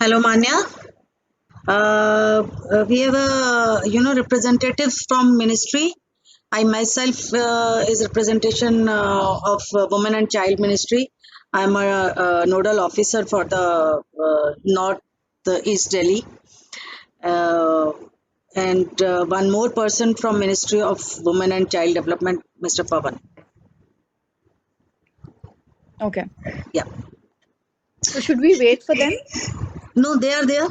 Hello, Manya. We have a representatives from ministry. I myself is representation of Women and Child Ministry. I'm a nodal officer for the North East Delhi, uh, and one more person from Ministry of Women and Child Development, Mr. Pavan. Okay. Yeah. So should we wait for them? No, they are there.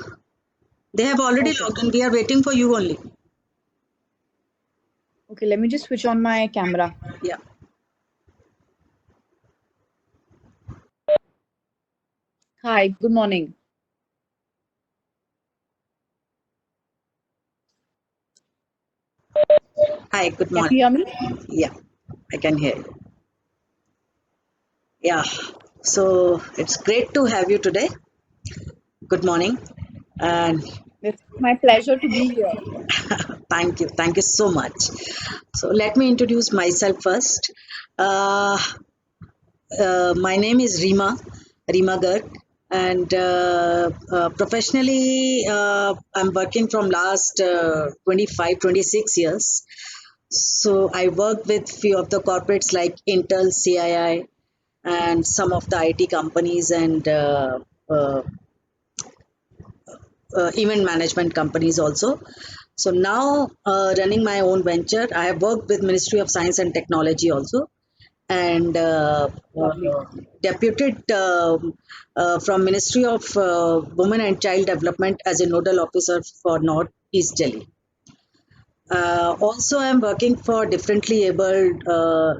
They have already Okay. logged in. We are waiting for you only. Okay, let me just switch on my camera. Yeah. Hi, good morning. Hi. Good Can morning. you hear me? Yeah, I can hear you. Yeah, so it's great to have you today. Good morning, and It's my pleasure to be here. thank you so much. So let me introduce myself first. Uh, my name is Rima Garg, and professionally, I'm working from last 25, 26 years. So I work with few of the corporates like Intel, CII, and some of the IT companies and uh, event management companies also. So now running my own venture, I have worked with Ministry of Science and Technology also, and Lovely. deputed from Ministry of Women and Child Development as a nodal officer for North East Delhi. Also, I'm working for differently abled,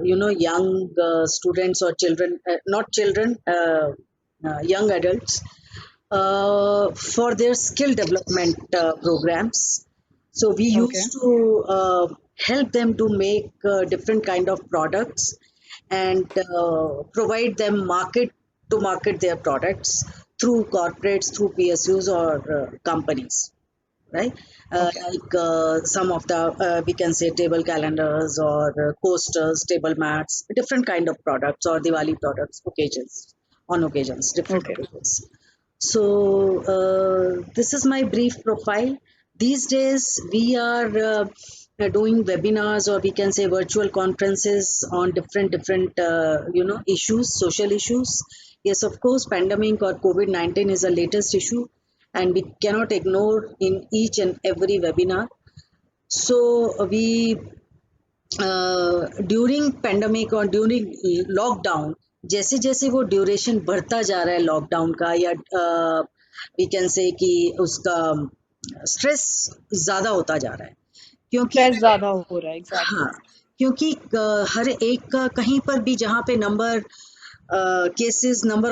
young students or children, not children, young adults, for their skill development programs. So we Okay. used to help them to make different kind of products and provide them market to market their products through corporates, through PSUs or companies, right? Okay. Like some of the we can say table calendars or coasters, table mats, different kind of products or Diwali products, occasions, on occasions, different Okay. occasions. So this is my brief profile. These days we are doing webinars or we can say virtual conferences on different issues, social issues. Yes, of course, pandemic or COVID-19 is the latest issue, and we cannot ignore in each and every webinar. So we during pandemic और during lockdown, जैसे जैसे वो duration बढ़ता जा रहा है lockdown का या वी कैन से कि उसका स्ट्रेस ज़्यादा होता जा रहा है क्योंकि स्ट्रेस ज्यादा हो रहा है हाँ, एग्जैक्टली. क्योंकि हर एक का कहीं पर भी जहाँ पे नंबर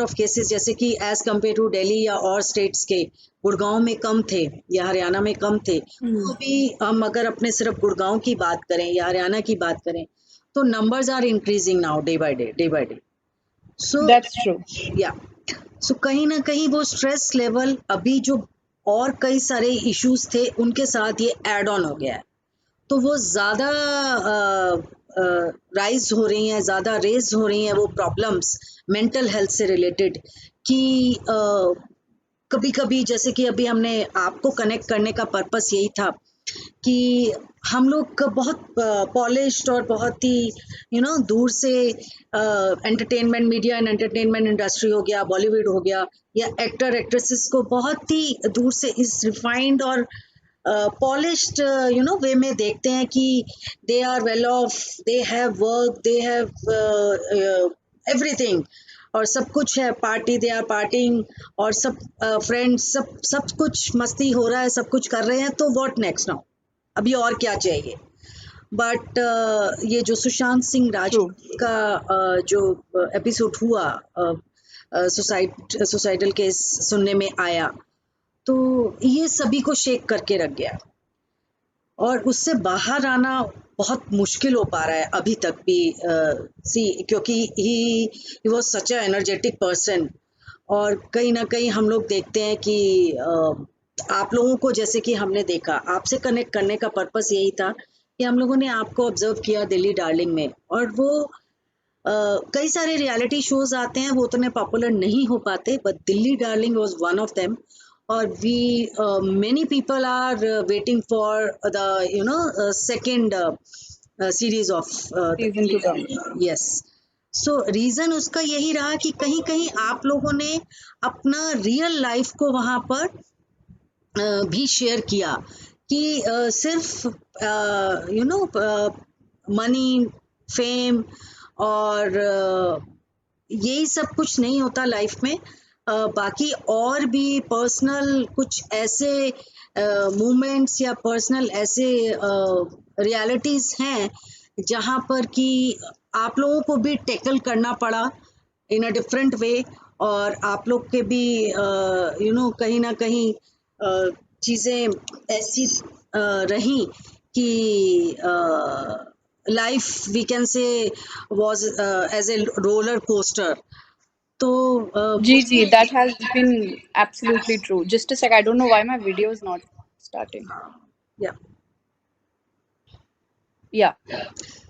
ऑफ केसेस जैसे कि एज कम्पेयर टू दिल्ली या और स्टेट्स के गुड़गांव में कम थे या हरियाणा में कम थे, तो भी हम अगर अपने सिर्फ गुड़गांव की बात करें या हरियाणा की बात करें तो numbers are increasing now day by day. So that's true. Yeah so कहीं ना कहीं वो स्ट्रेस लेवल अभी जो और कई सारे इश्यूज थे उनके साथ ये एड ऑन हो गया है, तो वो ज़्यादा राइज हो रही हैं, ज़्यादा रेज हो रही हैं वो प्रॉब्लम्स मेंटल हेल्थ से रिलेटेड कि कभी कभी जैसे कि अभी हमने आपको कनेक्ट करने का पर्पस यही था कि हम लोग का बहुत पॉलिश्ड और बहुत ही दूर से entertainment media and entertainment industry हो गया, बॉलीवुड हो गया या एक्टर एक्ट्रेसेस को बहुत ही दूर से इस रिफाइंड और पॉलिश्ड वे में देखते हैं कि they are well off, they have work, they have everything और सब कुछ है, पार्टी दे आर पार्टिंग और सब फ्रेंड्स सब सब कुछ मस्ती हो रहा है, सब कुछ कर रहे हैं, तो व्हाट नेक्स्ट नाउ, अभी और क्या चाहिए. बट ये जो सुशांत सिंह ट्रू. राजपूत का जो एपिसोड हुआ, सुसाइडल केस सुनने में आया, तो ये सभी को शेक करके रख गया और उससे बाहर आना बहुत मुश्किल हो पा रहा है अभी तक भी. सी क्योंकि he was such a energetic person और कहीं ना कहीं हम लोग देखते हैं कि आप लोगों को जैसे कि हमने देखा, आपसे कनेक्ट करने का पर्पस यही था कि हम लोगों ने आपको ऑब्जर्व किया दिल्ली डार्लिंग में, और वो कई सारे रियलिटी शोज आते हैं वो उतने पॉपुलर नहीं हो पाते, but Delhi darling was one of them. और we many people are waiting for the second series of the Season to come. yes. So reason उसका यही रहा कि कहीं कहीं आप लोगों ने अपना रियल लाइफ को वहां पर भी शेयर किया कि सिर्फ मनी फेम और यही सब कुछ नहीं होता लाइफ में। बाकी और भी पर्सनल कुछ ऐसे मोमेंट्स या पर्सनल ऐसे रियलिटीज हैं जहाँ पर कि आप लोगों को भी टैकल करना पड़ा इन अ डिफरेंट वे, और आप लोग के भी कहीं ना कहीं चीज़ें ऐसी रही कि life we can say was as a roller coaster. तो Gigi, मुझे that has been absolutely true. Just a sec, I don't know why my video is not starting. या Yeah.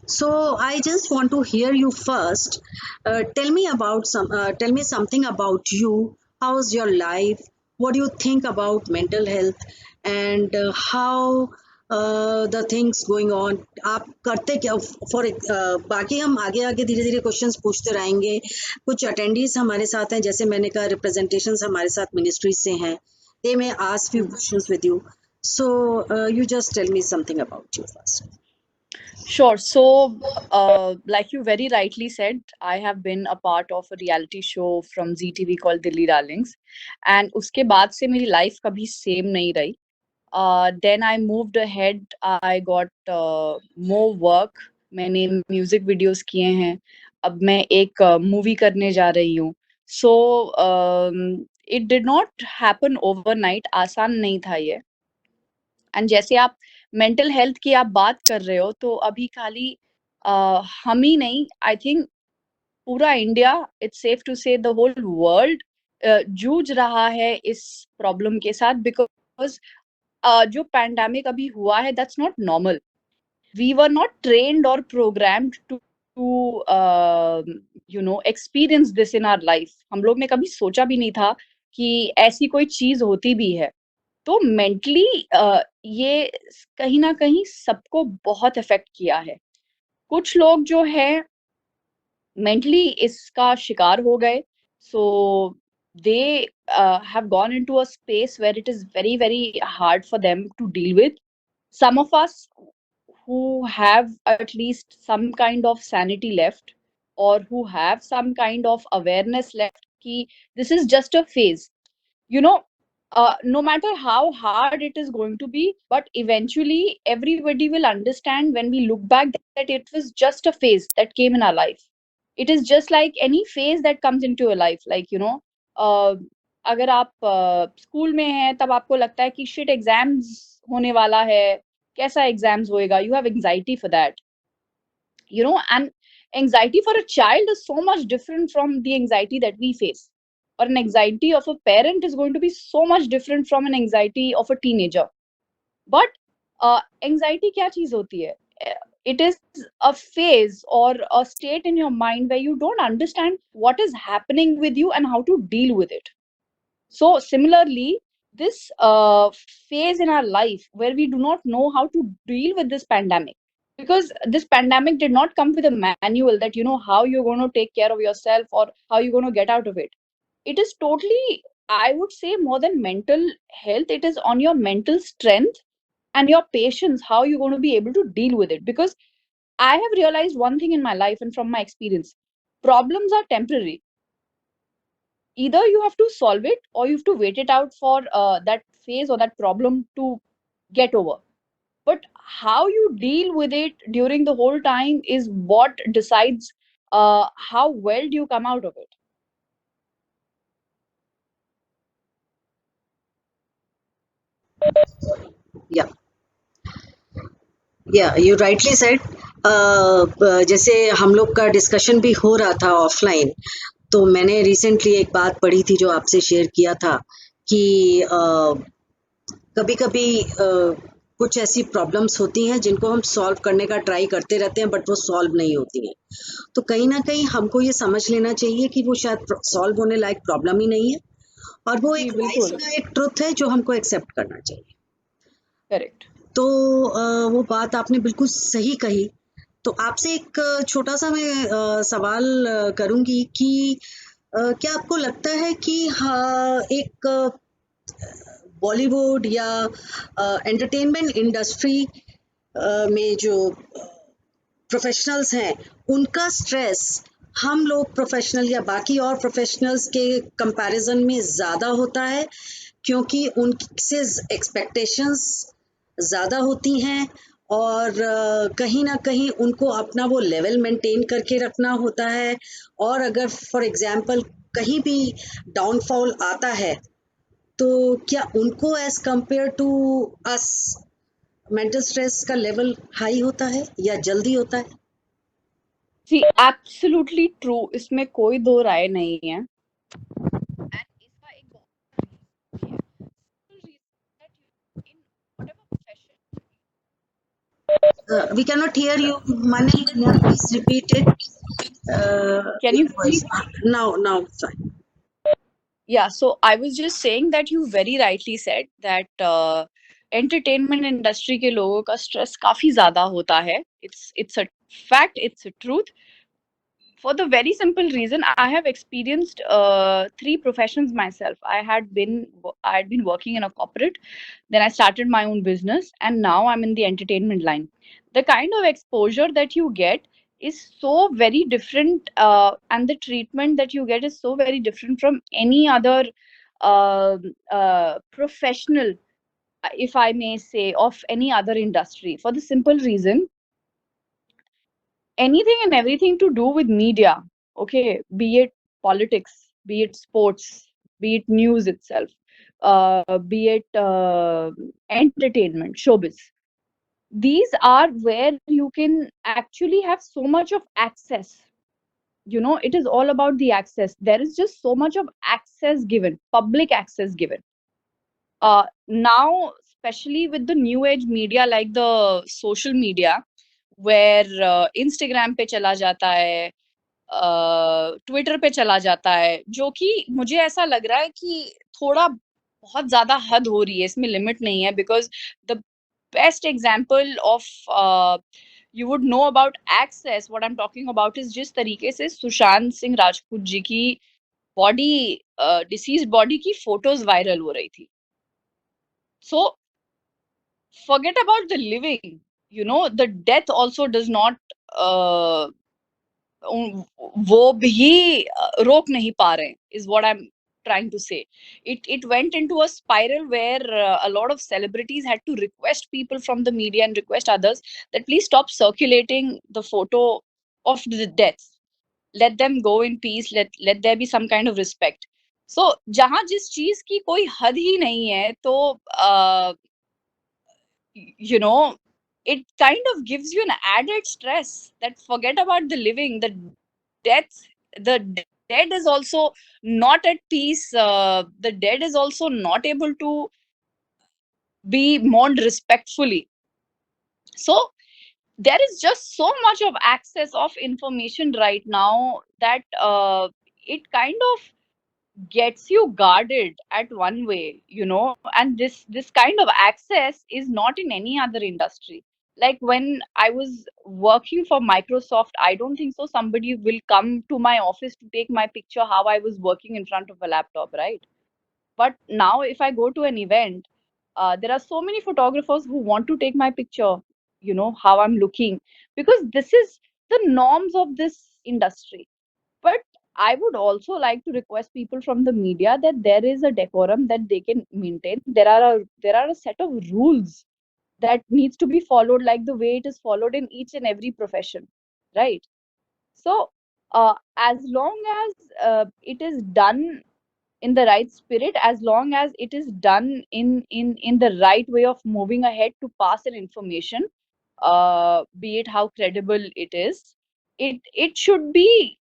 so I just want to hear you first. Tell me something about you. How's your life? What do you think about mental health, and how the things going on? आप करते क्या for बाकी हम आगे आगे धीरे धीरे questions पूछते रहेंगे। कुछ अटेंडीज हमारे साथ हैं, जैसे मैंने कहा रिप्रेजेंटेशंस हमारे साथ मिनिस्ट्री से हैं, they may ask few questions with you. So you just tell me something about you first. Sure. So, like you very rightly said, I have been a part of a reality show from ZTV called Dilli Darlings, and उसके बाद से मेरी life कभी same नहीं रही. Then I moved ahead. I got more work. मैंने music videos किए हैं. अब मैं एक मूवी करने जा रही हूँ. So it did not happen overnight. आसान नहीं था ये. एंड जैसे आप मेंटल हेल्थ की आप बात कर रहे हो, तो अभी खाली हम ही नहीं, आई थिंक पूरा इंडिया, इट्स सेफ टू से द होल वर्ल्ड जूझ रहा है इस प्रॉब्लम के साथ, बिकॉज जो पैंडेमिक अभी हुआ है, that's not normal. We were not trained और programmed to experience this in our life. हम लोग ने कभी सोचा भी नहीं था कि ऐसी कोई चीज होती भी है. तो मेंटली ये कहीं ना कहीं सबको बहुत इफेक्ट किया है. कुछ लोग जो है मेंटली इसका शिकार हो गए. So they have gone into a space where it is very very hard for them to deal with. Some of us who have at least some kind of sanity left, or who have some kind of awareness left, ki this is just a phase, you know. No matter how hard it is going to be, but eventually everybody will understand when we look back that it was just a phase that came in our life. It is just like any phase that comes into your life, like uh, अगर आप school में हैं तब आपको लगता है कि shit exams होने वाला है, कैसा एग्जाम्स होएगा, you have anxiety for that, and anxiety for a child is so much different from the anxiety that we face, or an anxiety of a parent is going to be so much different from an anxiety of a teenager. But anxiety क्या चीज होती है? It is a phase or a state in your mind where you don't understand what is happening with you and how to deal with it. So similarly, this phase in our life where we do not know how to deal with this pandemic, because this pandemic did not come with a manual that how you're going to take care of yourself or how you're going to get out of it. It is totally, I would say, more than mental health. It is on your mental strength and your patience, how you're going to be able to deal with it. Because I have realized one thing in my life and from my experience: problems are temporary. Either you have to solve it or you have to wait it out for that phase or that problem to get over. But how you deal with it during the whole time is what decides how well do you come out of it. या you rightly said. जैसे हम लोग का discussion भी हो रहा था offline, तो मैंने रिसेंटली एक बात पढ़ी थी जो आपसे शेयर किया था कि कभी कभी कुछ ऐसी प्रॉब्लम्स होती हैं जिनको हम सॉल्व करने का ट्राई करते रहते हैं बट वो सॉल्व नहीं होती हैं। तो कहीं ना कहीं हमको ये समझ लेना चाहिए कि वो शायद सॉल्व होने लायक प्रॉब्लम ही नहीं है, और वो जी, एक लाइफ बिल्कुल। का एक ट्रुथ है जो हमको एक्सेप्ट करना चाहिए। करेक्ट। तो वो बात आपने बिल्कुल सही कही। तो आपसे एक छोटा-सा मैं सवाल करूँगी कि क्या आपको लगता है कि हाँ, एक बॉलीवुड या एंटरटेनमेंट इंडस्ट्री में जो प्रोफेशनल्स हैं, उनका स्ट्रेस हम लोग प्रोफेशनल या बाकी और प्रोफेशनल्स के कंपैरिजन में ज़्यादा होता है क्योंकि उनसे एक्सपेक्टेशंस ज़्यादा होती हैं और कहीं न कहीं उनको अपना वो लेवल मेंटेन करके रखना होता है और अगर फॉर एग्ज़ाम्पल कहीं भी डाउनफॉल आता है, तो क्या उनको as compared to us mental stress का लेवल हाई होता है या जल्दी होता है? जी, एब्सोल्युटली ट्रू, इसमें कोई दो राय नहीं है। एंड इसका एक बहुत भी है। Simple reason that in whatever profession, We cannot hear you, Mani. Please repeat it. can Your you hear me? voice. Now, fine. Yeah, so I was just saying that you very rightly said that entertainment industry के लोगों का stress काफी ज्यादा होता है. It's a fact, it's a truth. For the very simple reason, I have experienced three professions myself. I had been working in a corporate, then I started my own business, and now I'm in the entertainment line. The kind of exposure that you get is so very different, and the treatment that you get is so very different from any other professional, if I may say, of any other industry. For the simple reason, anything and everything to do with media, okay, be it politics, be it sports, be it news itself, be it entertainment, showbiz. These are where you can actually have so much of access. You know, it is all about the access. There is just so much of access given, public access given. Now, especially with the new age media like the social media, where Instagram पे चला जाता है, Twitter पे चला जाता है, जो कि मुझे ऐसा लग रहा है कि थोड़ा बहुत ज़्यादा हद हो रही है, इसमें लिमिट नहीं है, because the best example of you would know about excess, what I am talking about is जिस तरीके से सुशांत सिंह राजपूत जी की बॉडी डिसीज़्ड बॉडी की फोटोज़ वायरल हो रही थी. सो forget about the living, you know, the death also does not uh, वो भी रोक नहीं पा रहे is what I'm trying to say. It went into a spiral where a lot of celebrities had to request people from the media and request others that please stop circulating the photo of the deaths. Let them go in peace. Let there be some kind of respect. So जहाँ जिस चीज की कोई हद ही नहीं है, तो you know, it kind of gives you an added stress that forget about the living, the death, the dead is also not at peace, the dead is also not able to be mourned respectfully. So there is just so much of access of information right now that it kind of gets you guarded at one way, you know, and this kind of access is not in any other industry. Like when I was working for Microsoft, I don't think so somebody will come to my office to take my picture how I was working in front of a laptop, right? But now if I go to an event, there are so many photographers who want to take my picture, you know, how I'm looking, because this is the norms of this industry. But I would also like to request people from the media that there is a decorum that they can maintain. There are a set of rules that needs to be followed, like the way it is followed in each and every profession, right? So as long as it is done in the right spirit, as long as it is done in the right way of moving ahead to pass an information, be it how credible it is, it should be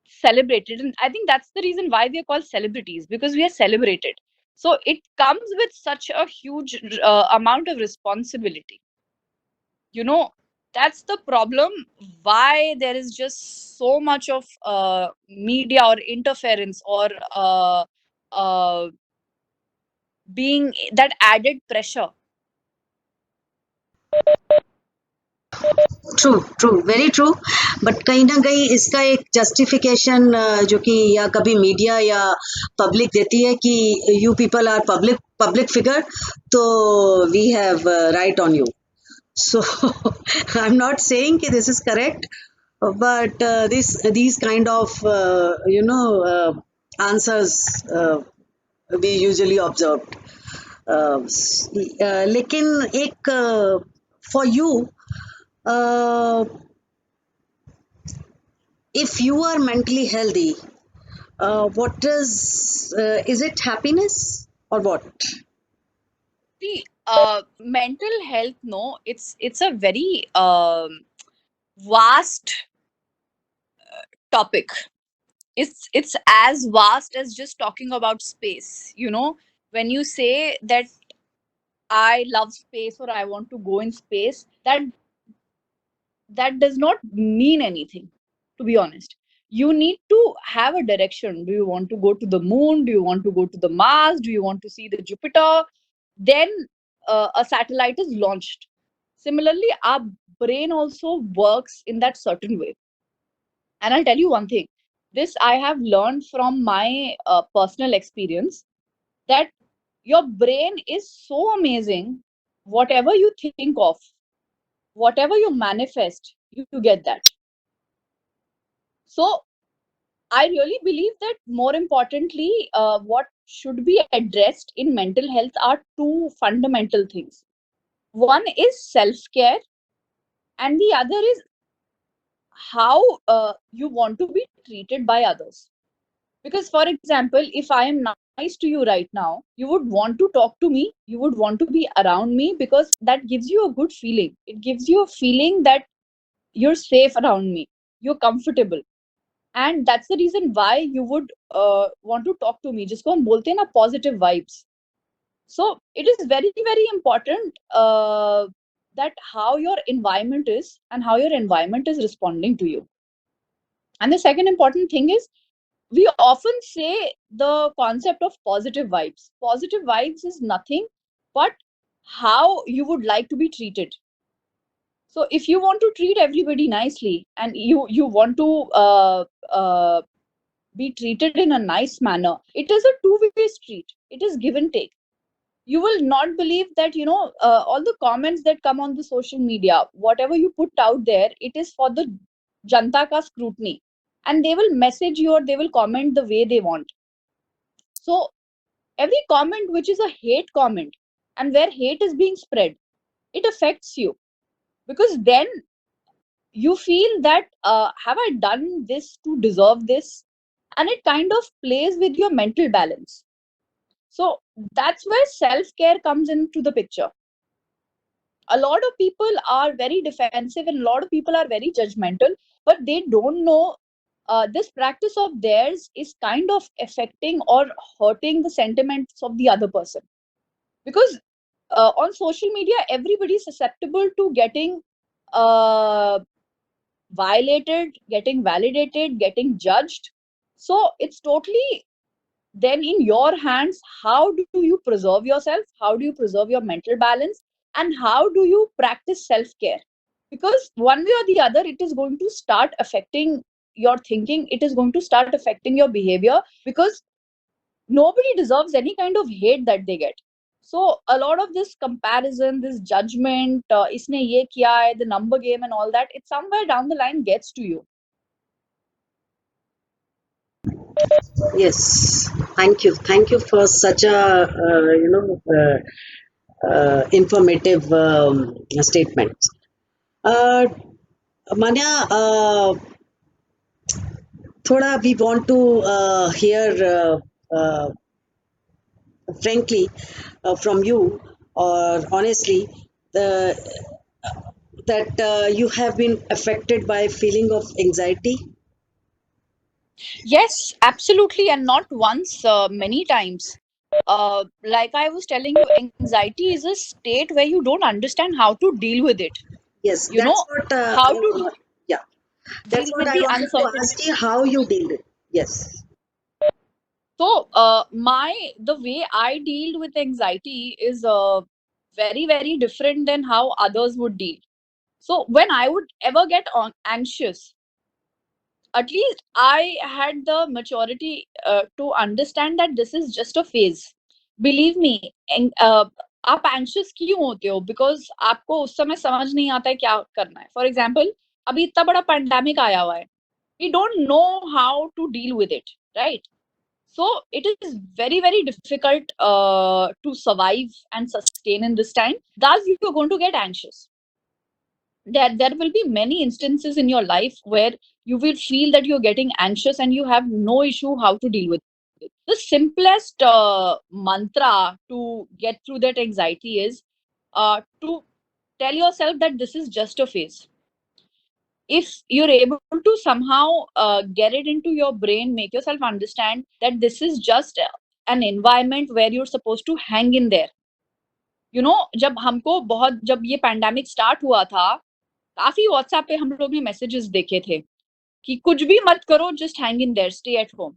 celebrated. And I think that's the reason why we are called celebrities, because we are celebrated. So it comes with such a huge amount of responsibility, you know. That's the problem, why there is just so much of media or interference or being that added pressure. True true very true but कहीं ना कहीं इसका एक justification जो कि या कभी media या पब्लिक देती है कि you people are public public figure तो we have right on you so I'm not saying that this is correct but these kind of answers we usually observed लेकिन एक for you uh, if you are mentally healthy what is it happiness or what? See, mental health, no, it's a very vast topic. It's as vast as just talking about space. When you say that I love space or I want to go in space, that does not mean anything, to be honest. You need to have a direction. Do you want to go to the moon? Do you want to go to the Mars? Do you want to see the Jupiter? Then a satellite is launched. Similarly, our brain also works in that certain way. And I'll tell you one thing, this I have learned from my personal experience, that your brain is so amazing. Whatever you think of, whatever you manifest, you get that. So I really believe that more importantly, what should be addressed in mental health are two fundamental things. One is self care, and the other is how you want to be treated by others. Because, for example, if I am nice to you right now, you would want to talk to me, you would want to be around me, because that gives you a good feeling. It gives you a feeling that you're safe around me, you're comfortable. And that's the reason why you would want to talk to me. जिसको हम बोलते हैं ना positive vibes. So it is very very important that how your environment is and how your environment is responding to you. And the second important thing is, we often say the concept of positive vibes. Positive vibes is nothing but how you would like to be treated. So if you want to treat everybody nicely, and you want to be treated in a nice manner, it is a two-way street. It is give and take. You will not believe that, all the comments that come on the social media, whatever you put out there, it is for the janta ka scrutiny, and they will message you or they will comment the way they want. So every comment which is a hate comment, and where hate is being spread, it affects you, because then you feel that, have I done this to deserve this? And it kind of plays with your mental balance. So that's where self care comes into the picture. A lot of people are very defensive and a lot of people are very judgmental, but they don't know this practice of theirs is kind of affecting or hurting the sentiments of the other person. Because on social media, everybody is susceptible to getting uh, violated, getting validated, getting judged. So it's totally then in your hands, how do you preserve yourself, how do you preserve your mental balance, and how do you practice self care? Because one way or the other, it is going to start affecting your thinking, it is going to start affecting your behavior, because nobody deserves any kind of hate that they get. So a lot of this comparison, this judgment, isne ye kiya hai, the number game and all that, it somewhere down the line gets to you. Yes, thank you for such a informative statement. uh, Manya, thoda we want to hear frankly from you, or honestly, the, that you have been affected by feeling of anxiety. Yes, absolutely, and not once, many times. Like I was telling you, anxiety is a state where you don't understand how to deal with it. Yes, You that's know, what how to yeah, that's deal what with I the wanted to uncertainty. ask you, how you deal it. Yes. So, the way I deal with anxiety is very, very different than how others would deal. So, when I would ever get anxious, at least I had the maturity to understand that this is just a phase. Believe me, आप anxious क्यों होते हो? Because आपको उस समय समझ नहीं आता है क्या करना है. For example, अभी इतना बड़ा pandemic आया हुआ है. We don't know how to deal with it, right? So it is very, very difficult to survive and sustain in this time. Thus, you're going to get anxious. There will be many instances in your life where you will feel that you're getting anxious and you have no issue how to deal with it. The simplest mantra to get through that anxiety is to tell yourself that this is just a phase. If you're able to somehow get it into your brain, make yourself understand that this is just an environment where you're supposed to hang in there. You know, जब ये pandemic start हुआ था, काफी WhatsApp पे हम लोग ने messages देखे थे कि कुछ भी मत करो, just hang in their, stay at home,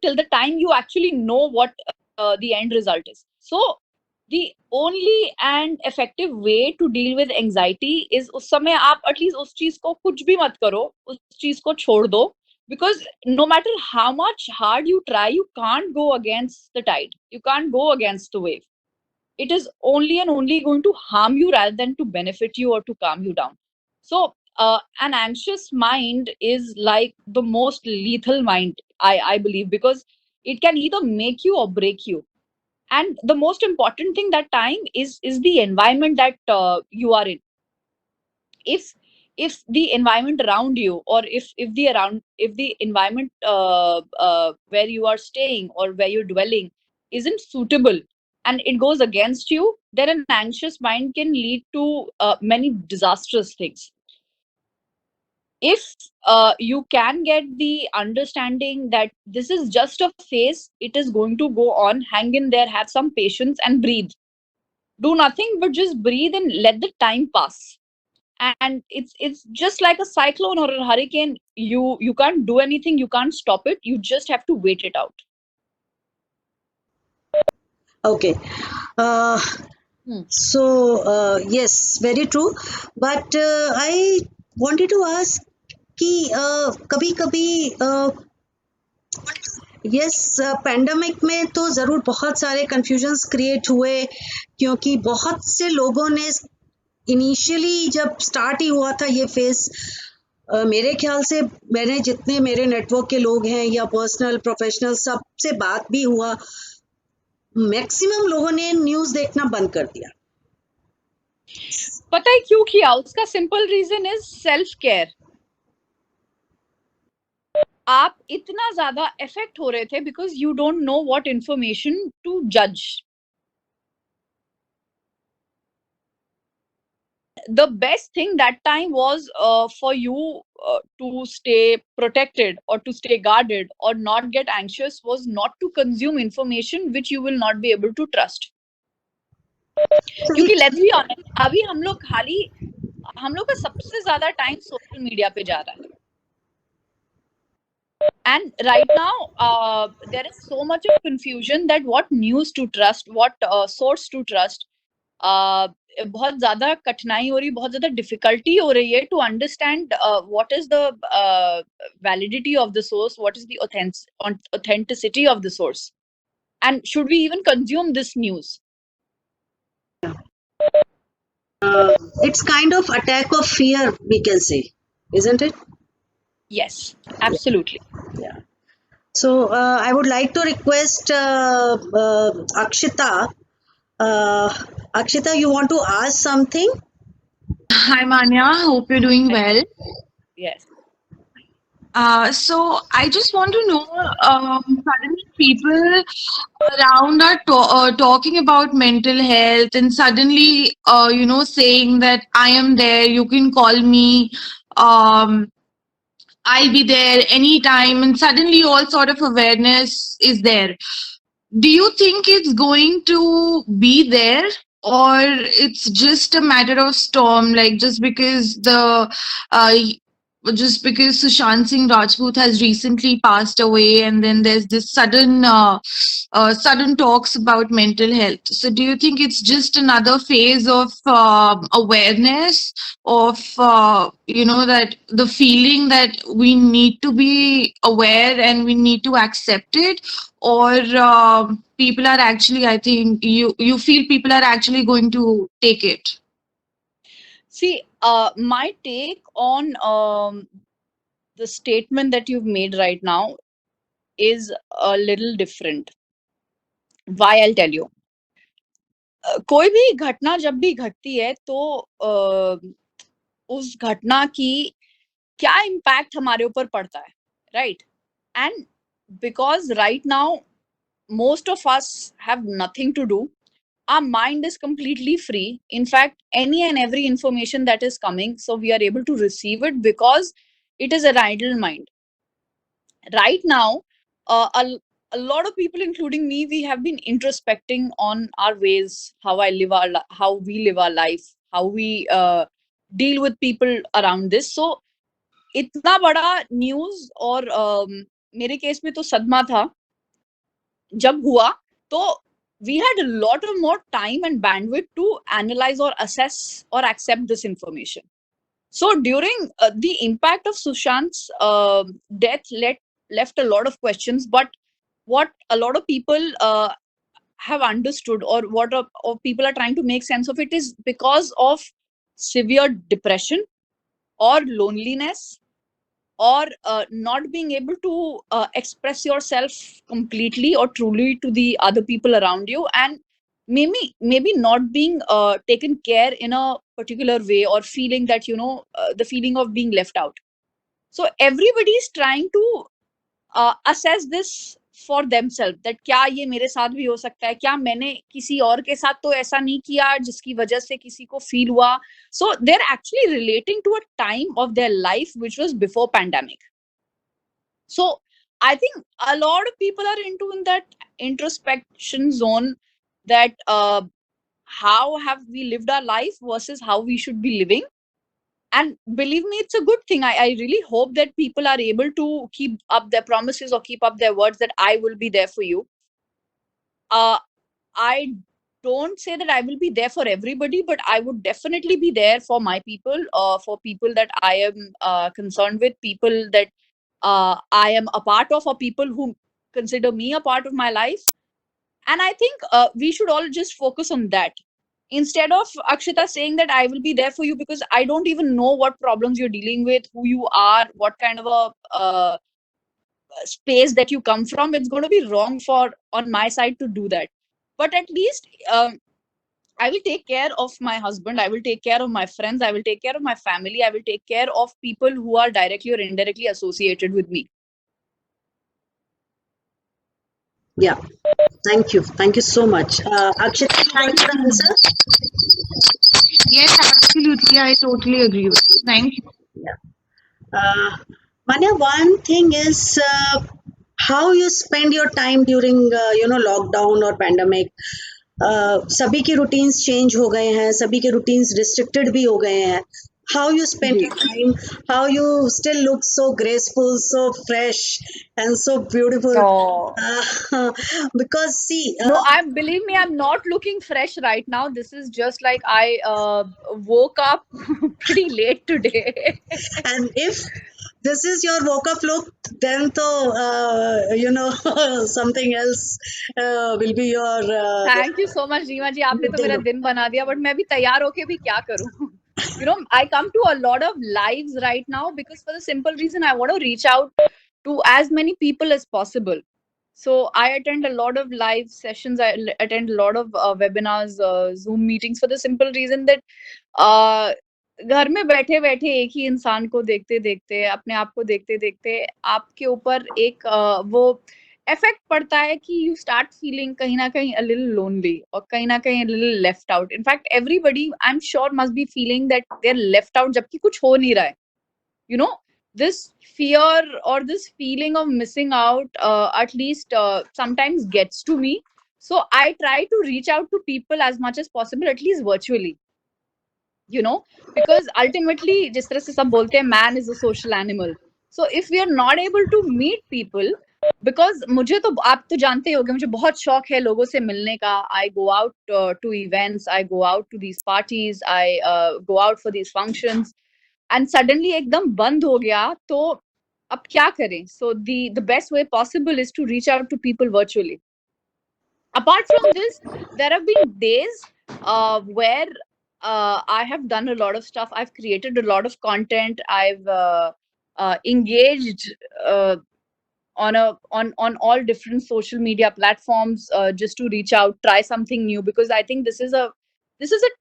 till the time you actually know what the end result is. So the only and effective way to deal with anxiety is उस समय आप एटलीस्ट उस चीज को कुछ भी मत करो, उस चीज को छोड़ दो, because no matter how much hard you try, you can't go against the tide, you can't go against the wave. It is only and only going to harm you rather than to benefit you or to calm you down. So, an anxious mind is like the most lethal mind, I believe, because it can either make you or break you. And the most important thing that time is the environment that you are in. If the environment around you, or if the environment where you are staying or where you're dwelling isn't suitable and it goes against you, then an anxious mind can lead to many disastrous things. If you can get the understanding that this is just a phase, it is going to go on, hang in there, have some patience and breathe. Do nothing but just breathe and let the time pass. And it's just like a cyclone or a hurricane. You can't do anything, you can't stop it, you just have to wait it out. Okay. Uh, Hmm. so yes, very true. But I wanted to ask कि कभी कभी yes pandemic में तो ज़रूर बहुत सारे confusions create हुए क्योंकि बहुत से लोगों ने इनिशियली जब स्टार्ट ही हुआ था ये फेज, मेरे ख्याल से मैंने जितने मेरे नेटवर्क के लोग हैं या पर्सनल प्रोफेशनल सबसे बात भी हुआ, मैक्सिमम लोगों ने न्यूज़ देखना बंद कर दिया. पता है क्यों किया? उसका simple reason is self care. आप इतना ज्यादा इफेक्ट हो रहे थे because you don't know what information to जज. The best thing that time was for you to stay protected or to stay guarded or not get anxious was not to consume information which you will not be able to trust. क्योंकि let's be honest, अभी हम लोग का सबसे ज्यादा time social media पे जा रहा है. And right now there is so much of confusion that what news to trust, what source to trust. बहुत ज्यादा कठिनाई हो रही, बहुत ज्यादा डिफिकल्टी हो रही है to understand what is the validity of the source, what is the authenticity of the source, and should we even consume this news. It's kind of attack of fear, we can say, isn't it? Yes, absolutely. Yeah. So I would like to request Akshita. Akshita, you want to ask something? Hi Manya, hope you're doing well. Yes. So I just want to know, suddenly people around are talking about mental health and suddenly, saying that I am there, you can call me, I'll be there anytime, and suddenly all sort of awareness is there. Do you think it's going to be there, or it's just a matter of storm, like just because the just because Sushant Singh Rajput has recently passed away, and then there's this sudden talks about mental health. So, do you think it's just another phase of awareness of that the feeling that we need to be aware and we need to accept it, or people are actually, I think you feel people are actually going to take it? See, my take on the statement that you've made right now is a little different. Why? I'll tell you. कोई भी घटना जब भी घटती है तो उस घटना की क्या इम्पैक्ट हमारे ऊपर पड़ता है, right? And because right now most of us have nothing to do, our mind is completely free. In fact, any and every information that is coming, so we are able to receive it because it is an idle mind. Right now, a lot of people, including me, we have been introspecting on our ways, how we live our life, how we deal with people around this. So इतना बड़ा news और मेरे case में तो सदमा था जब हुआ, तो we had a lot of more time and bandwidth to analyze or assess or accept this information. So during the impact of Sushant's death left a lot of questions, but what a lot of people have understood, or or people are trying to make sense of it, is because of severe depression or loneliness, or not being able to express yourself completely or truly to the other people around you, and maybe not being taken care in a particular way, or feeling that the feeling of being left out. So everybody is trying to assess this for themselves, that क्या ये मेरे साथ भी हो सकता है, क्या मैंने किसी और के साथ तो ऐसा नहीं किया जिसकी वजह से किसी को फील हुआ. So they're actually relating to a time of their life which was before pandemic. So I think a lot of people are into in that introspection zone, that how have we lived our life versus how we should be living. And believe me, it's a good thing. I really hope that people are able to keep up their promises or keep up their words, that I will be there for you. I don't say that I will be there for everybody, but I would definitely be there for my people, for people that I am concerned with, people that I am a part of, or people who consider me a part of my life. And I think we should all just focus on that, instead of Akshita saying that I will be there for you, because I don't even know what problems you're dealing with, who you are, what kind of a space that you come from. It's going to be wrong for on my side to do that. But at least I will take care of my husband, I will take care of my friends, I will take care of my family, I will take care of people who are directly or indirectly associated with me. Yeah, thank you so much. Akshita, you want to answer? Yes, absolutely. I totally agree with you. Thank you. Yeah. Manya, one thing is how you spend your time during lockdown or pandemic. सभी के routines change हो गए हैं, सभी के routines restricted भी हो गए हैं. How you spend your time, how you still look so graceful, so fresh, and so beautiful. No. Because see, No, believe me, I'm not looking fresh right now. This is just like I woke up pretty late today. and if this is your woke up look, then to something else will be your. Thank you so much, Reema ji. आपने तो मेरा दिन बना दिया, but मैं भी तैयार होके भी क्या करूँ? I come to a lot of lives right now because for the simple reason I want to reach out to as many people as possible. So I attend a lot of live sessions. I attend a lot of webinars, Zoom meetings, for the simple reason that घर में बैठे बैठे एक ही इंसान को देखते देखते, अपने आप को देखते देखते, आपके ऊपर एक वो इफेक्ट पड़ता है कि यू स्टार्ट फीलिंग कहीं ना कहीं अ लिटिल लोनली, और कहीं ना कहीं a little left out. In fact everybody I am sure must be feeling that they are left out, जबकि कुछ हो नहीं रहा है. This fear or this feeling of missing out at least sometimes gets to me. So I try to reach out to people as much as possible, at least virtually. you know, because ultimately जिस तरह से सब बोलते हैं man is a social animal. So if we are not able to meet people, because मुझे तो आप तो जानते ही होंगे, मुझे बहुत शौक है लोगों से मिलने का. I go out to events, I go out to these parties, I go out for these functions, and suddenly एकदम बंद हो गया, तो अब क्या करें? So the best way possible is to reach out to people virtually. Apart from this, there have been days where I have done a lot of stuff. I've created a lot of content. I've engaged on all different social media platforms, just to reach out, try something new, because I think this is a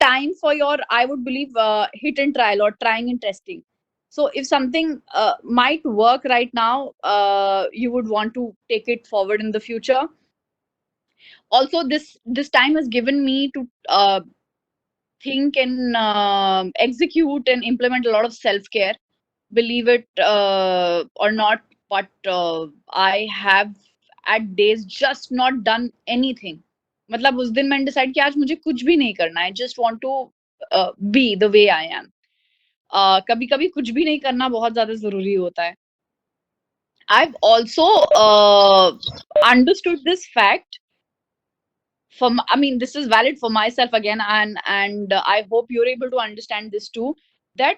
time for your, I would believe, hit and trial, or trying and testing. So if something might work right now, you would want to take it forward in the future. Also, this time has given me to think and execute and implement a lot of self care, believe it or not, but I have at days just not done anything. मतलब उस दिन मैंने decide किया आज मुझे कुछ भी नहीं करना है, just want to be the way I am. कभी कभी कुछ भी नहीं करना बहुत ज्यादा जरूरी होता है. I've also understood this fact. I mean, this is valid for myself again, and I hope you're able to understand this too, that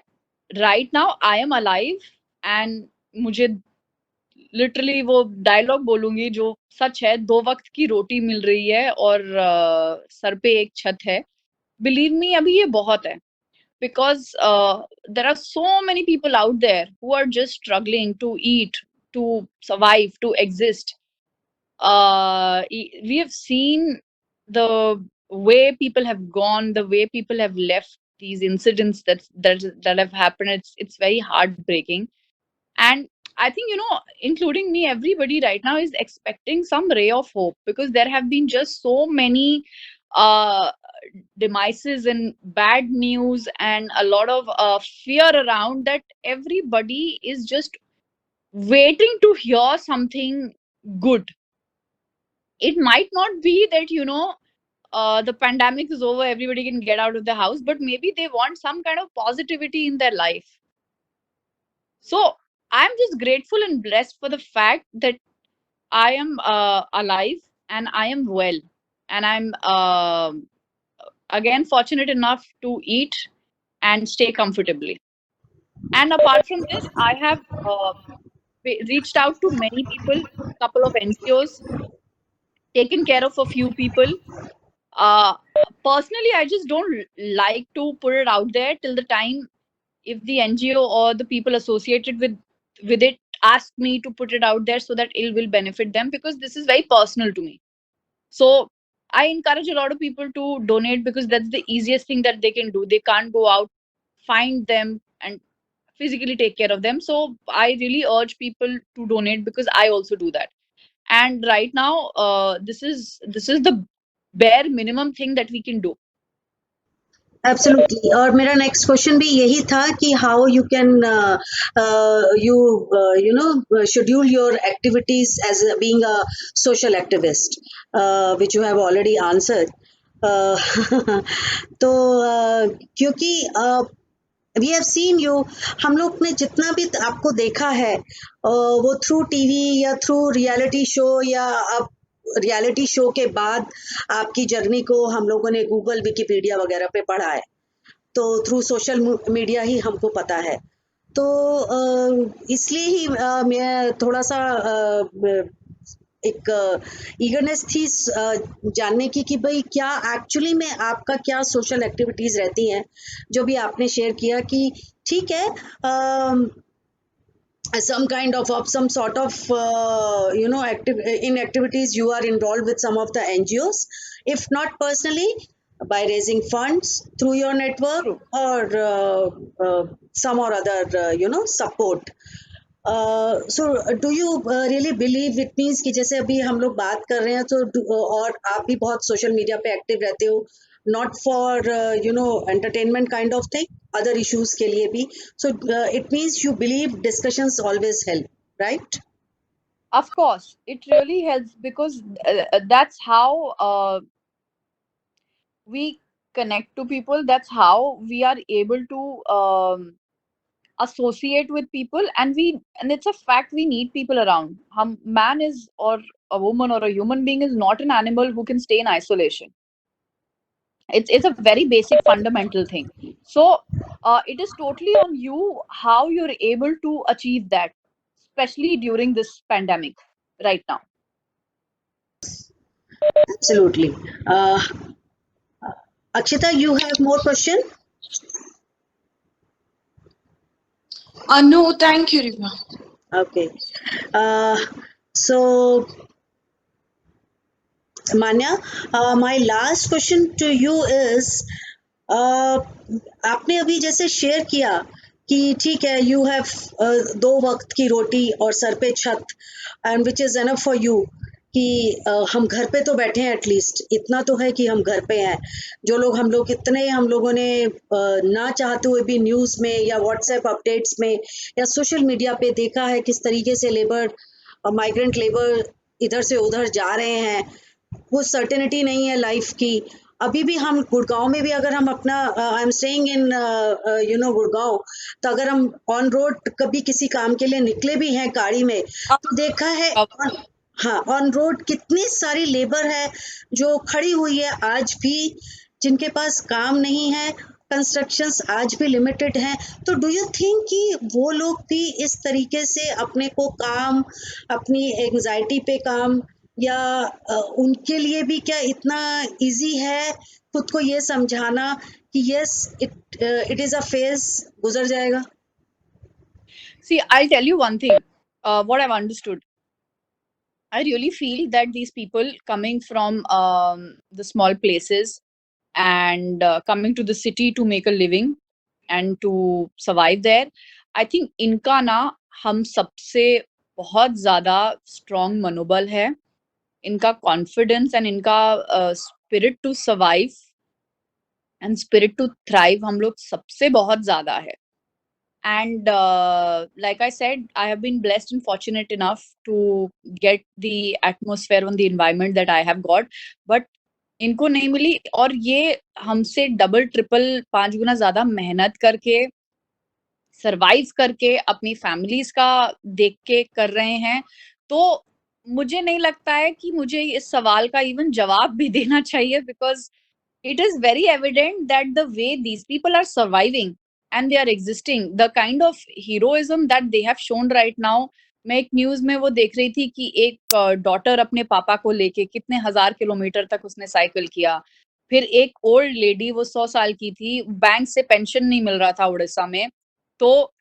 right now I am alive, and मुझे लिटरली वो डायलॉग बोलूंगी जो सच है, 2 वक्त की रोटी मिल रही है और सर पे एक छत है. बिलीव मी, अभी ये बहुत है, because there are so many people out there who are just struggling to eat, to survive, to exist. We have seen the way people have gone, the way people have left, these incidents that have happened. It's very heartbreaking, and I think, including me, everybody right now is expecting some ray of hope, because there have been just so many uh, demises and bad news and a lot of fear around, that everybody is just waiting to hear something good. It might not be that, the pandemic is over, everybody can get out of the house, but maybe they want some kind of positivity in their life. So I'm just grateful and blessed for the fact that I am alive and I am well, and I'm again fortunate enough to eat and stay comfortably. And apart from this, I have reached out to many people, couple of NGOs, taken care of a few people. Uh, Personally, I just don't like to put it out there till the time if the NGO or the people associated with it ask me to put it out there, so that it will benefit them, because this is very personal to me. So I encourage a lot of people to donate, because that's the easiest thing that they can do. They can't go out, find them, and physically take care of them. So I really urge people to donate, because I also do that. And right now, this is the bare minimum thing that we can do. Absolutely. और मेरा next question भी यही था कि how you can you you know schedule your activities as being a social activist, which you have already answered. तो क्योंकि we have seen you, हम लोग ने जितना भी आपको देखा है वो थ्रू टीवी या थ्रू रियलिटी शो, या अब रियलिटी शो के बाद आपकी जर्नी को हम लोगों ने गूगल, विकिपीडिया वगैरह पे पढ़ा है, तो थ्रू सोशल मीडिया ही हमको पता है. तो इसलिए ही मैं थोड़ा सा एक ईगरनेस थी जानने की कि भाई क्या एक्चुअली में आपका क्या सोशल एक्टिविटीज रहती हैं, जो भी आपने शेयर किया कि ठीक है, some kind of some sort of in activities you are involved with some of the NGOs, if not personally, by raising funds through your network, True. or some or other support. So do you really believe it means कि जैसे अभी हम लोग बात कर रहे हैं, तो और आप भी बहुत सोशल मीडिया पे एक्टिव रहते हो, not for entertainment kind of thing, other issues के लिए भी, so it means you believe discussions always help, right? Of course, it really helps, because that's how we connect to people. That's how we are able to associate with people, and it's a fact, we need people around. Man is, or a woman or a human being is not an animal who can stay in isolation. It's a very basic fundamental thing. So it is totally on you how you're able to achieve that, especially during this pandemic right now. Absolutely. Akshita, you have more question? No, thank you, Riva. Okay. Uh, so, Manya, my last question to you is, आपने अभी जैसे share किया कि ठीक है, you have 2 वक्त की रोटी और सर पे छत, and which is enough for you कि हम घर पे तो बैठे हैं, एटलीस्ट इतना तो है कि हम घर पे हैं। जो लोग हम लोगों ने ना चाहते हुए भी न्यूज़ में या व्हाट्सएप अपडेट्स में या सोशल मीडिया पे देखा है किस तरीके से लेबर, माइग्रेंट लेबर इधर से उधर जा रहे हैं, वो सर्टेनिटी नहीं है लाइफ की। अभी भी हम गुड़गांव में भी अगर हम अपना, I am staying in Gurgaon, तो अगर हम ऑन रोड कभी किसी काम के लिए निकले भी हैं गाड़ी में, तो देखा है हाँ, ऑन रोड कितनी सारी लेबर है जो खड़ी हुई है आज भी, जिनके पास काम नहीं है, कंस्ट्रक्शंस आज भी लिमिटेड हैं। तो डू यू थिंक कि वो लोग भी इस तरीके से अपने को काम, अपनी एंजाइटी पे काम, या उनके लिए भी क्या इतना इजी है खुद को ये समझाना कि yes, it is a phase, गुजर जाएगा? See, I'll tell you one thing, what I've understood. I really feel that these people coming from the small places and coming to the city to make a living and to survive there, I think इनका ना हम सबसे बहुत ज़्यादा strong मनोबल है, इनका confidence and इनका spirit to survive and spirit to thrive हम लोग सबसे बहुत ज़्यादा है. And like I said, I have been blessed and fortunate enough to get the atmosphere and the environment that I have got, but इनको नहीं मिली, और ये हमसे डबल ट्रिपल 5 गुना ज्यादा मेहनत करके, सरवाइव करके, अपनी फैमिलीज का देख के कर रहे हैं। तो मुझे नहीं लगता है कि मुझे इस सवाल का इवन जवाब भी देना चाहिए, because it is very evident that the way these people are surviving and they are existing, the kind of heroism that they have shown right now. मैं एक न्यूज में वो देख रही थी कि एक डॉटर अपने पापा को लेके कितने हजार किलोमीटर तक उसने साइकिल किया। फिर एक ओल्ड लेडी, वो 100 साल की थी, बैंक से पेंशन नहीं मिल रहा था उड़ीसा में, तो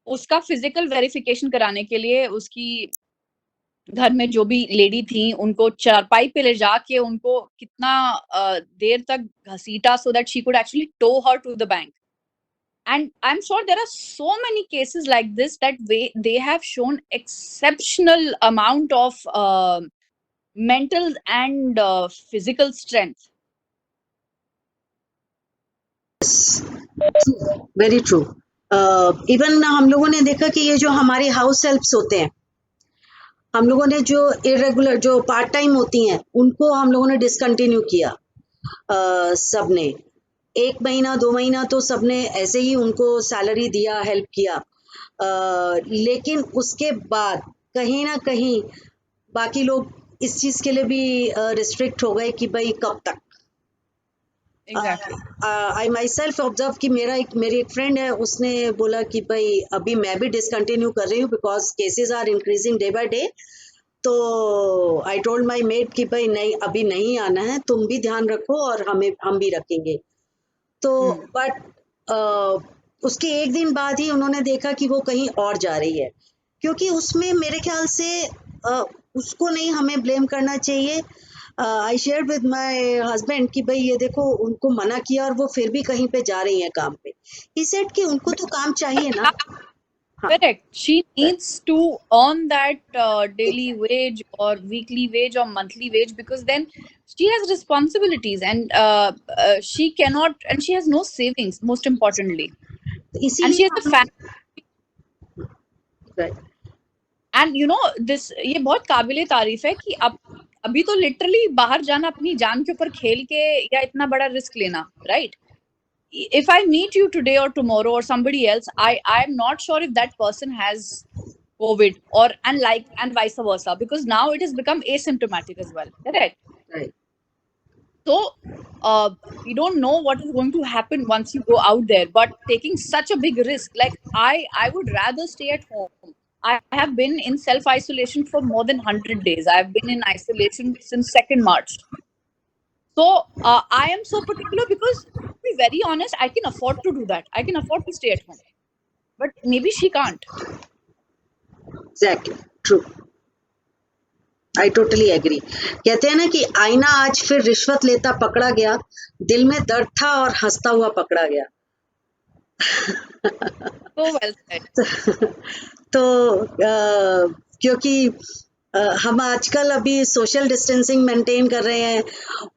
उसका फिजिकल वेरिफिकेशन कराने के लिए उसकी घर में जो भी लेडी थी उनको चारपाई पे ले जाके उनको कितना देर तक घसीटा, so that she could actually tow her to the bank. And I'm sure there are so many cases like this that they have shown exceptional amount of mental and physical strength. Very true. Even हम लोगों ने देखा कि ये जो हमारे house helps होते हैं, हम लोगों ने जो इरेगुलर, जो पार्ट टाइम होती हैं, उनको हम लोगों ने डिसकंटिन्यू किया। सबने 1 महीना 2 महीना तो सबने ऐसे ही उनको सैलरी दिया, हेल्प किया, लेकिन उसके बाद कहीं ना कहीं बाकी लोग इस चीज के लिए भी रिस्ट्रिक्ट हो गए कि भाई कब तक। आई माई सेल्फ ऑब्जर्व कि मेरी एक फ्रेंड है, उसने बोला कि भाई अभी मैं भी डिसकंटिन्यू कर रही हूँ because cases are increasing day by day. तो आई टोल्ड माई मेट कि भाई नहीं, अभी नहीं आना है, तुम भी ध्यान रखो और हम भी रखेंगे। तो बट उसके एक दिन बाद ही उन्होंने देखा कि वो कहीं और जा रही है, क्योंकि उसमें मेरे ख्याल से उसको नहीं हमें ब्लेम करना चाहिए। आई शेयर विद माय हस्बैंड कि भाई ये देखो, उनको मना किया और वो फिर भी कहीं पे जा रही हैं काम पे। ही सेड कि उनको तो काम चाहिए ना। Correct. She needs to earn that daily wage or weekly wage or monthly wage, because then she has responsibilities and she cannot, and she has no savings, most importantly. And she has a family. Right. And you know this, ये बहुत काबिले तारीफ है कि अब अभी तो literally बाहर जाना अपनी जान के ऊपर खेल के या इतना बड़ा रिस्क लेना, right? If I meet you today or tomorrow or somebody else, I'm not sure if that person has COVID or and vice versa, because now it has become asymptomatic as well, correct? Right. So we don't know what is going to happen once you go out there, but taking such a big risk, like I would rather stay at home. I have been in self isolation for more than 100 days. I've been in isolation since 2nd March. So I am so particular because, to be very honest, I can afford to do that. I can afford to stay at home, but maybe she can't. Exactly. True. I totally agree. कहते हैं ना कि आईना आज फिर रिश्वत लेता पकड़ा गया, दिल में दर्द था और हंसता हुआ पकड़ा गया। So well said. तो क्योंकि हम आजकल अभी सोशल डिस्टेंसिंग मेंटेन कर रहे हैं,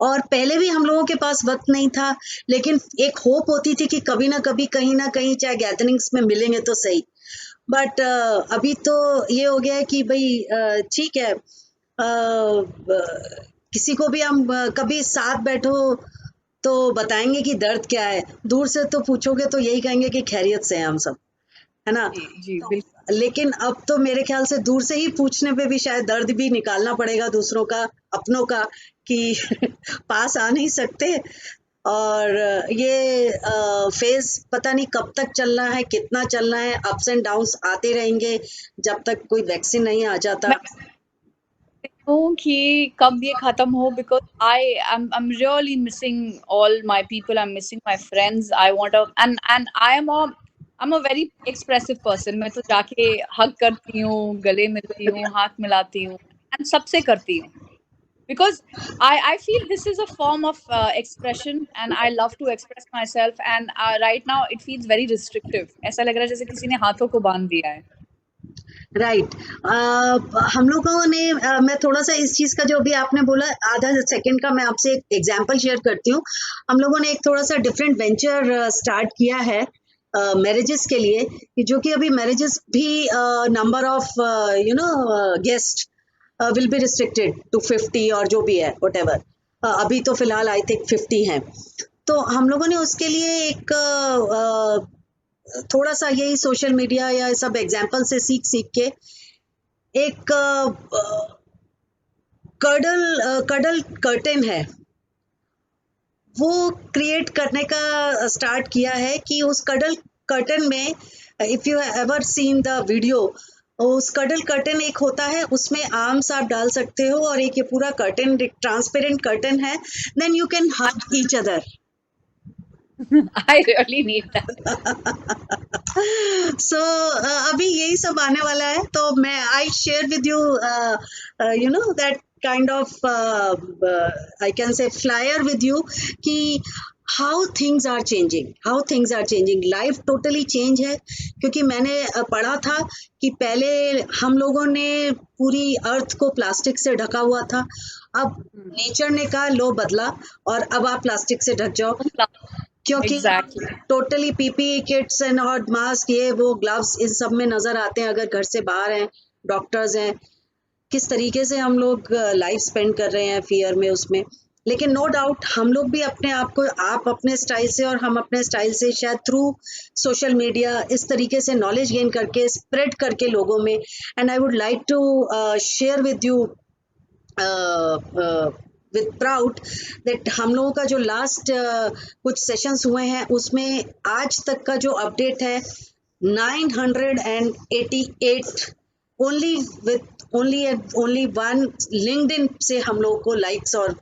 और पहले भी हम लोगों के पास वक्त नहीं था, लेकिन एक होप होती थी कि कभी ना कभी कहीं ना कहीं चाहे गैदरिंग्स में मिलेंगे तो सही। बट अभी तो ये हो गया है कि भाई ठीक है, किसी को भी हम कभी साथ बैठो तो बताएंगे कि दर्द क्या है, दूर से तो पूछोगे तो यही कहेंगे कि खैरियत से हैं हम सब, है ना? जी जी तो, बिल्कुल। लेकिन अब तो मेरे ख्याल से दूर से ही पूछने पे भी शायद दर्द भी निकालना पड़ेगा दूसरों का, अपनों का, कि पास आ नहीं सकते। और ये फेज पता नहीं कब तक चलना है, कितना चलना है, अप्स एंड डाउन्स आते रहेंगे जब तक कोई वैक्सीन नहीं आ जाता। हूँ कि कब ये खत्म हो, because I'm really missing all my people. I'm missing my friends. I want to and I'm a very expressive person. मैं तो जाके हग करती हूँ, गले मिलती हूँ, हाथ मिलाती हूँ, and सबसे करती हूँ, because I feel this is a form of expression and I love to express myself, and right now it feels very restrictive. ऐसा लग रहा है जैसे किसी ने हाथों को बांध दिया है। राइट। हम लोगों ने मैं थोड़ा सा इस चीज का जो अभी आपने बोला आधा सेकंड का, मैं आपसे एक एग्जांपल शेयर करती हूँ। हम लोगों ने एक थोड़ा सा डिफरेंट वेंचर स्टार्ट किया है मैरिजेस के लिए, कि जो कि अभी मैरिजेस भी number of guest will be restricted to 50 और जो भी है व्हाटएवर। अभी तो फिलहाल आई थिंक 50 हैं। तो हम लोगों ने उसके लिए एक थोड़ा सा यही सोशल मीडिया या सब एग्जाम्पल से सीख के एक कडल कर्टेन है वो क्रिएट करने का स्टार्ट किया है, कि उस कडल कर्टेन में, if you ever seen the video, उस कडल कर्टेन एक होता है, उसमें आर्म्स आप डाल सकते हो, और एक ये पूरा कर्टेन ट्रांसपेरेंट कर्टेन है, then you can hug each other. I really need that. So अभी यही सब आने वाला है, तो मैं I share with you you know that kind of I can say flyer with you, कि how things are changing, life totally change है। क्योंकि मैंने पढ़ा था कि पहले हम लोगों ने पूरी अर्थ को प्लास्टिक से ढका हुआ था, अब नेचर ने कहा लो बदला, और अब आप प्लास्टिक से ढक जाओ, क्योंकि Exactly. Totally PPE Kitts and और मास्क, ये वो ग्लव्स, इन सब में नजर आते हैं। अगर घर से बाहर हैं, डॉक्टर्स हैं, किस तरीके से हम लोग लाइफ स्पेंड कर रहे हैं फियर में, उसमें। लेकिन नो डाउट हम लोग भी अपने आप को, आप अपने स्टाइल से और हम अपने स्टाइल से, शायद थ्रू सोशल मीडिया इस तरीके से नॉलेज गेन करके, स्प्रेड करके लोगों में। And I would like to share with you with proud that हम लोगों का जो लास्ट कुछ सेशंस हुए हैं, उसमें आज तक का जो अपडेट है 988 only with only one LinkedIn से हम लोगों को लाइक्स और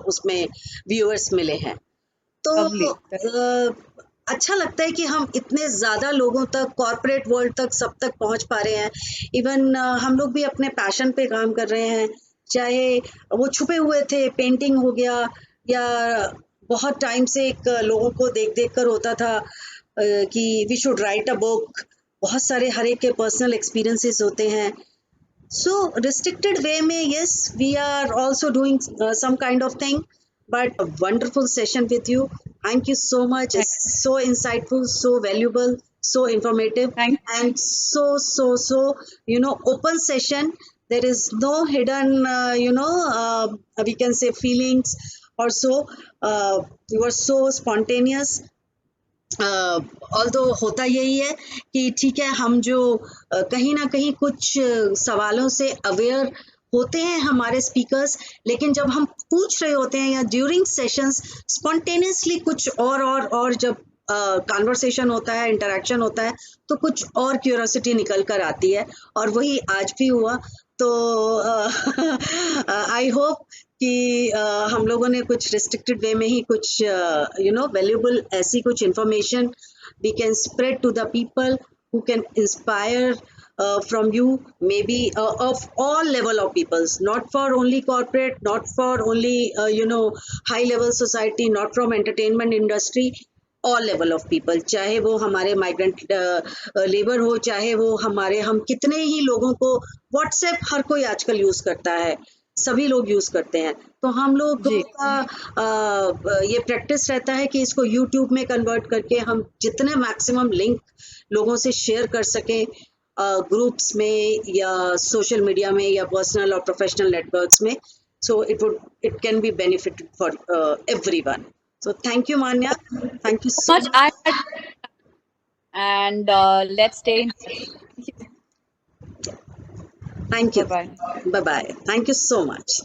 उसमें व्यूअर्स मिले हैं। तो अच्छा लगता है कि हम इतने ज़्यादा लोगों तक, कॉर्पोरेट वर्ल्ड तक, सब तक पहुंच पा रहे हैं। इवन हम लोग भी अपने पैशन पे काम कर रहे हैं, चाहे वो छुपे हुए थे, पेंटिंग हो गया, या बहुत टाइम से एक लोगों को देख कर होता था कि we should write a book. बहुत सारे हर एक के पर्सनल एक्सपीरियंसेस होते हैं। So restricted way में, yes, we are also doing some kind of thing, but a wonderful session with you. Thank you so much. It's so insightful, so valuable, so informative, Thank and so open session there is no hidden we can say feelings or so. You are so spontaneous. Although होता यही है कि ठीक है, हम जो कहीं ना कहीं कुछ सवालों से अवेयर होते हैं हमारे स्पीकर्स, लेकिन जब हम पूछ रहे होते हैं या ड्यूरिंग सेशंस स्पॉन्टेनियसली कुछ और जब कॉन्वर्सेशन होता है, इंटरेक्शन होता है, तो कुछ और क्यूरियोसिटी निकल कर आती है, और वही आज भी हुआ। तो आई होप कि हम लोगों ने कुछ रिस्ट्रिक्टेड वे में ही कुछ वैल्यूबल ऐसी कुछ information we can spread to the people who can inspire from you, maybe of all level of peoples, not for only corporate, not for only high level society, not from entertainment industry, all level of people, चाहे वो हमारे migrant labour हो, चाहे वो हमारे, हम कितने ही लोगों को, व्हाट्सएप हर कोई आजकल यूज करता है, सभी लोग यूज करते हैं, तो हम लोगों जी का ये प्रैक्टिस रहता है कि इसको यूट्यूब में कन्वर्ट करके हम जितने मैक्सिमम लिंक लोगों से शेयर कर सकें, ग्रुप्स में या सोशल मीडिया में या पर्सनल और प्रोफेशनल नेटवर्क्स में, so it can be benefited for everyone. So thank you, Manya, thank you so much. much. I had, and let's stay in touch. Thank you. Bye bye. Bye bye. Thank you so much.